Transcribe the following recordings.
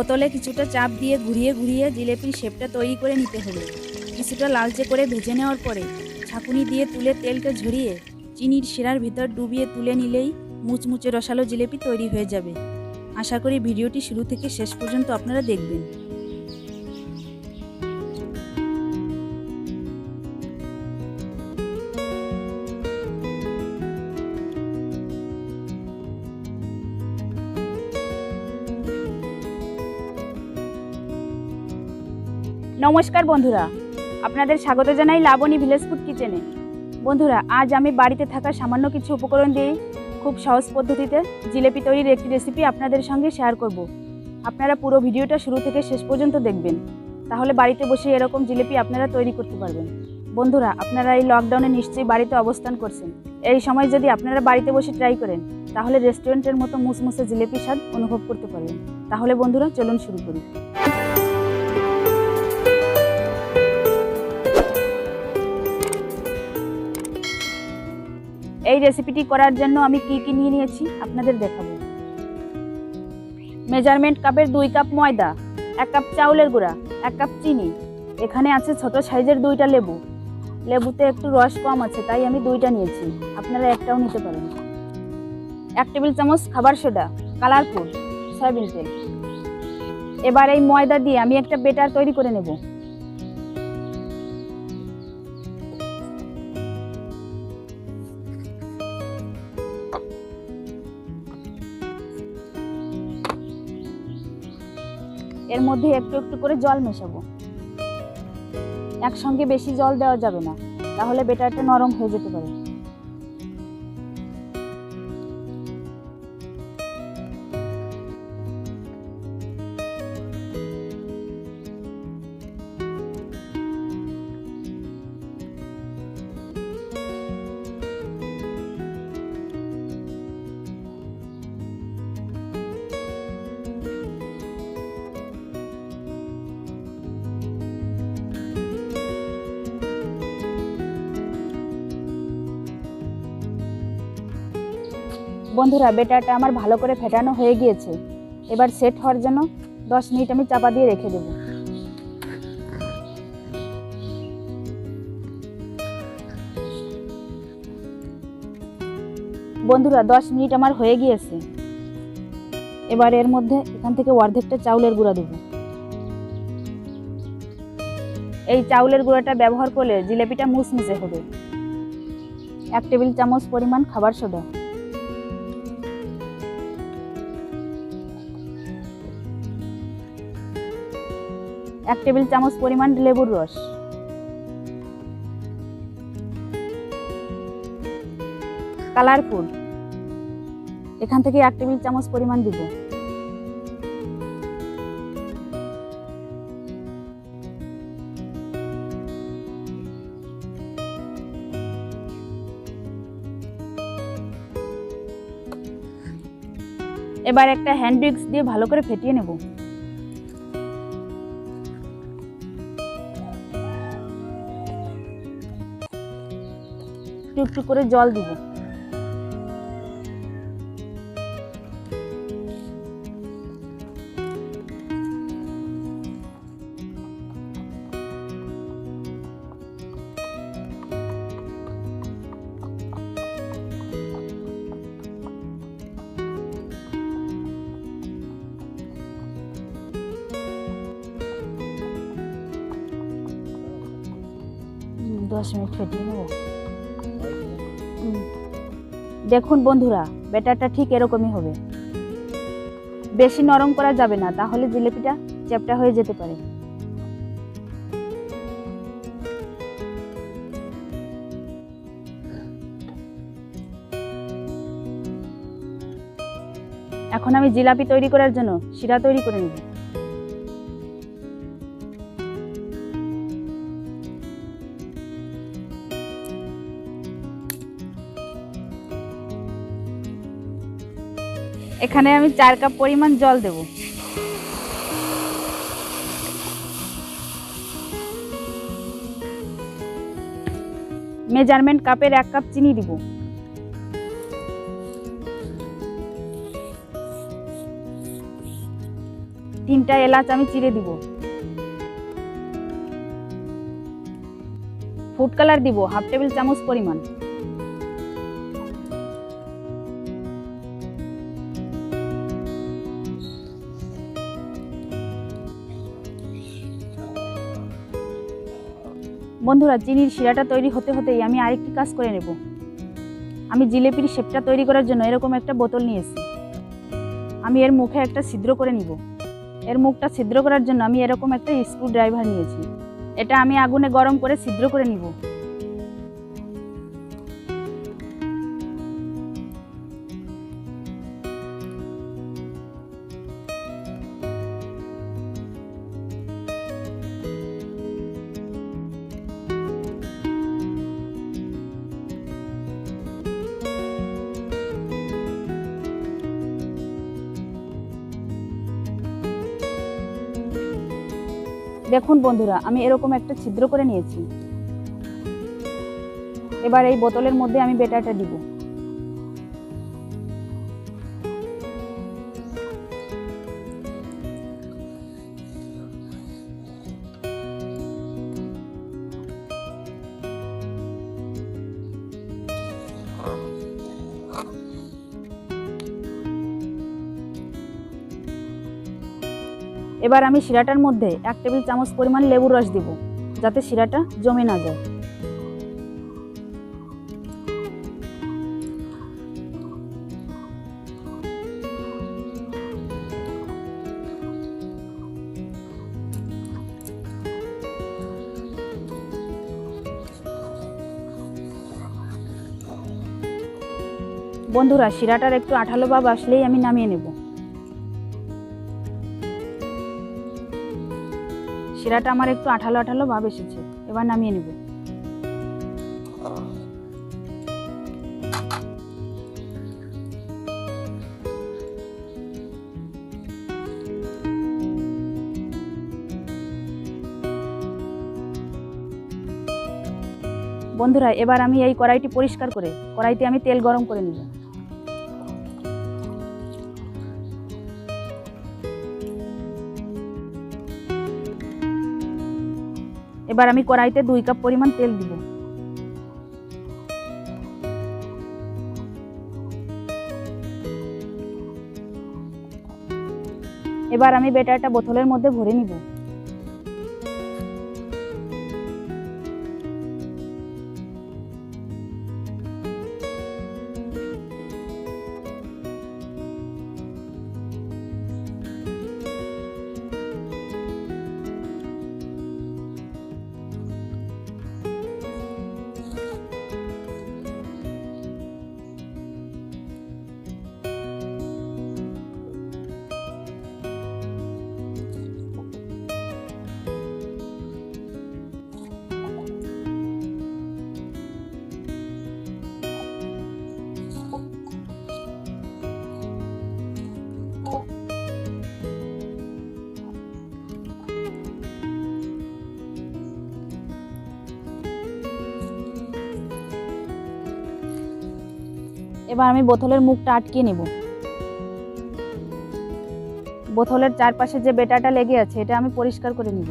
বোতলে কিছুটা চাপ দিয়ে ঘুরিয়ে ঘুরিয়ে জিলেপির শেপটা তৈরি করে নিতে হবে। কিছুটা লালচে করে ভেজে নেওয়ার পরে ছাঁকুনি দিয়ে তুলে তেলটা ঝরিয়ে চিনির শিরার ভিতর ডুবিয়ে তুলে নিলেই মুচমুচে রসালো জিলেপি তৈরি হয়ে যাবে। আশা করি ভিডিওটি শুরু থেকে শেষ পর্যন্ত আপনারা দেখবেন। নমস্কার বন্ধুরা, আপনাদের স্বাগত জানাই লাবণী ভিলেজ ফুড কিচেনে। বন্ধুরা, আজ আমি বাড়িতে থাকা সামান্য কিছু উপকরণ দিয়ে খুব সহজ পদ্ধতিতে জিলেপি তৈরির একটি রেসিপি আপনাদের সঙ্গে শেয়ার করব। আপনারা পুরো ভিডিওটা শুরু থেকে শেষ পর্যন্ত দেখবেন, তাহলে বাড়িতে বসে এরকম জিলেপি আপনারা তৈরি করতে পারবেন। বন্ধুরা, আপনারা এই লকডাউনে নিশ্চয়ই বাড়িতে অবস্থান করছেন। এই সময় যদি আপনারা বাড়িতে বসে ট্রাই করেন, তাহলে রেস্টুরেন্টের মতো মুসমুসে জিলেপি স্বাদ অনুভব করতে পারবেন। তাহলে বন্ধুরা, চলুন শুরু করি। এই রেসিপিটি করার জন্য আমি কি নিয়ে নিয়েছি আপনাদের দেখাবো। মেজারমেন্ট কাপের 2 কাপ ময়দা, 1 কাপ চাউলের গুঁড়া, 1 কাপ চিনি, এখানে আছে ছোট সাইজের 2টা লেবু। লেবুতে একটু রস কম আছে, তাই আমি 2টা নিয়েছি, আপনারা একটাও নিতে পারেন। 1 টেবিল চামচ খাবার সোডা, কালার ফুড, সয়াবিন তেল। এবার এই ময়দা দিয়ে আমি একটা বেটার তৈরি করে নেব। এর মধ্যে একটু একটু করে জল মেশাবো। একসঙ্গে বেশি জল দেওয়া যাবে না, তাহলে বেটারটা নরম হয়ে যেতে পারে। বন্ধুরা, বেটারটা আমার ভালো করে ফেটানো হয়ে গিয়েছে। এবার সেট হওয়ার জন্য 10 মিনিট আমি চাপা দিয়ে রেখে দেব। বন্ধুরা, 10 মিনিট আমার হয়ে গিয়েছে। এবার এর মধ্যে এখান থেকে অর্ধেকটা চাউলের গুঁড়া দেব। এই চাউলের গুঁড়াটা ব্যবহার করলে জিলেপিটা মুচমুচে হবে। 1 টেবিল চামচ পরিমাণ খাবার সোডা, 1 টেবিল চামচ পরিমাণ লেবুর রস, কালার ফুড, এখান থেকে 1 টেবিল চামচ পরিমাণ দিব। এবার একটা হ্যান্ড উইক্স দিয়ে ভালো করে ফেটিয়ে নেব। একটু করে জল দিব। দশ মিনিট ফেটিয়ে নেব। দেখুন বন্ধুরা, ব্যাটারটা ঠিক এরকমই হবে। বেশি নরম করা যাবে না, তাহলে জিলেপিটা চ্যাপটা হয়ে যেতে পারে। এখন আমি জিলাপি তৈরি করার জন্য শিরা তৈরি করে নেব। এখানে আমি 4 কাপ পরিমাণ জল দেব। মেজারমেন্ট কাপের 1 কাপ চিনি দিব। তিন 3টা এলাচ আমি চিড়ে দিব। ফুড কালার দিব 1/2 টেবিল চামচ পরিমাণ। বন্ধুরা, চিনির শিরাটা তৈরি হতে হতেই আমি আরেকটি কাজ করে নেব। আমি জিলেপির শেপটা তৈরি করার জন্য এরকম একটা বোতল নিয়েছি। আমি এর মুখে একটা ছিদ্র করে নিব। এর মুখটা ছিদ্র করার জন্য আমি এরকম একটা স্ক্রু ড্রাইভার নিয়েছি। এটা আমি আগুনে গরম করে ছিদ্র করে নিব। দেখুন বন্ধুরা, আমি এরকম একটা ছিদ্র করে নিয়েছি। এবার এই বোতলের মধ্যে আমি ব্যাটারটা দিব। এবার আমি শিরাটার মধ্যে 1 টেবিল চামচ পরিমাণ লেবুর রস দিব, যাতে শিরাটা জমে না যায়। বন্ধুরা, শিরাটার একটু আঠালো ভাব আসলেই আমি নামিয়ে নেব। শিরাটা আমার একটু আঠালো আঠালো ভাব এসেছে, এবার নামিয়ে নেব। বন্ধুরা, এবার আমি এই কড়াইটি পরিষ্কার করে কড়াইতে আমি তেল গরম করে নিব। এবার আমি কড়াইতে 2 কাপ পরিমাণ তেল দিব। এবার আমি ব্যাটারটা বোতলের মধ্যে ভরে নিব। এবার আমি বোতলের মুখটা আটকিয়ে নেব। বোতলের চারপাশে যে বেটাটা লেগে আছে এটা আমি পরিষ্কার করে নিব।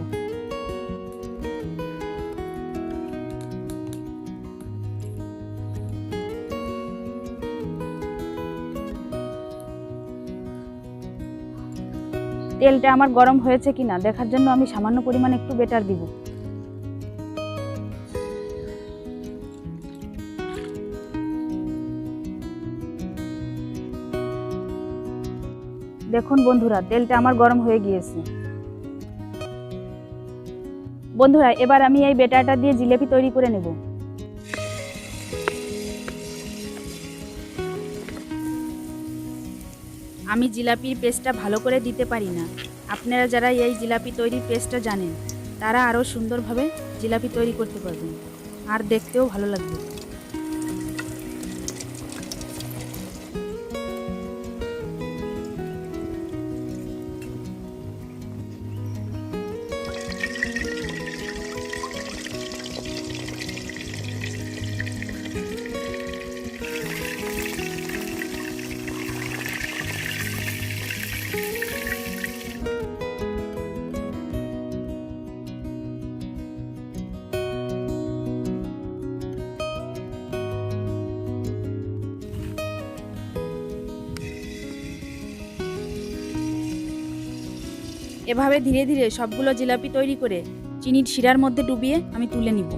তেলটা আমার গরম হয়েছে কিনা দেখার জন্য আমি সামান্য পরিমাণ একটু বেটার দিব। দেখুন বন্ধুরা, তেলটা আমার গরম হয়ে গিয়েছে। বন্ধুরা, এবার আমি এই বেটারটা দিয়ে জিলাপি তৈরি করে নেব। আমি জিলাপির পেস্টটা ভালো করে দিতে পারি না। আপনারা যারা এই জিলাপি তৈরির পেস্টটা জানেন তারা আরও সুন্দরভাবে জিলাপি তৈরি করতে পারবেন, আর দেখতেও ভালো লাগবে। এভাবে ধীরে ধীরে সবগুলো জিলাপি তৈরি করে চিনির শিরার মধ্যে ডুবিয়ে আমি তুলে নিব।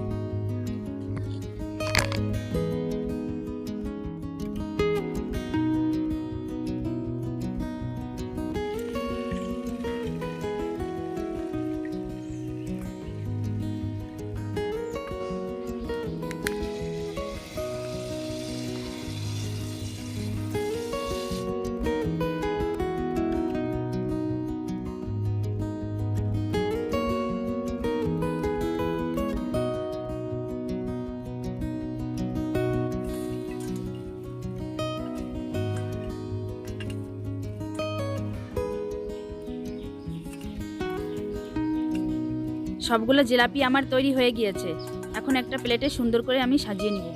সবগুলো জিলাপি আমার তৈরি হয়ে গিয়েছে। এখন একটা প্লেটে সুন্দর করে আমি সাজিয়ে নিব।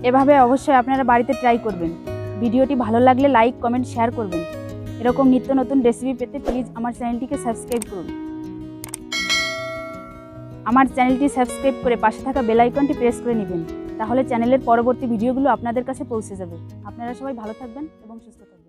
এভাবে অবশ্যই আপনারা বাড়িতে ট্রাই করবেন। ভিডিওটি ভালো লাগলে লাইক, কমেন্ট, শেয়ার করবেন। এরকম নিত্য নতুন রেসিপি পেতে প্লিজ আমার চ্যানেলটিকে সাবস্ক্রাইব করুন। আমার চ্যানেলটি সাবস্ক্রাইব করে পাশে থাকা বেল আইকনটি প্রেস করে নেবেন, তাহলে চ্যানেলের পরবর্তী ভিডিওগুলো আপনাদের কাছে পৌঁছে যাবে। আপনারা সবাই ভালো থাকবেন এবং সুস্থ থাকবেন।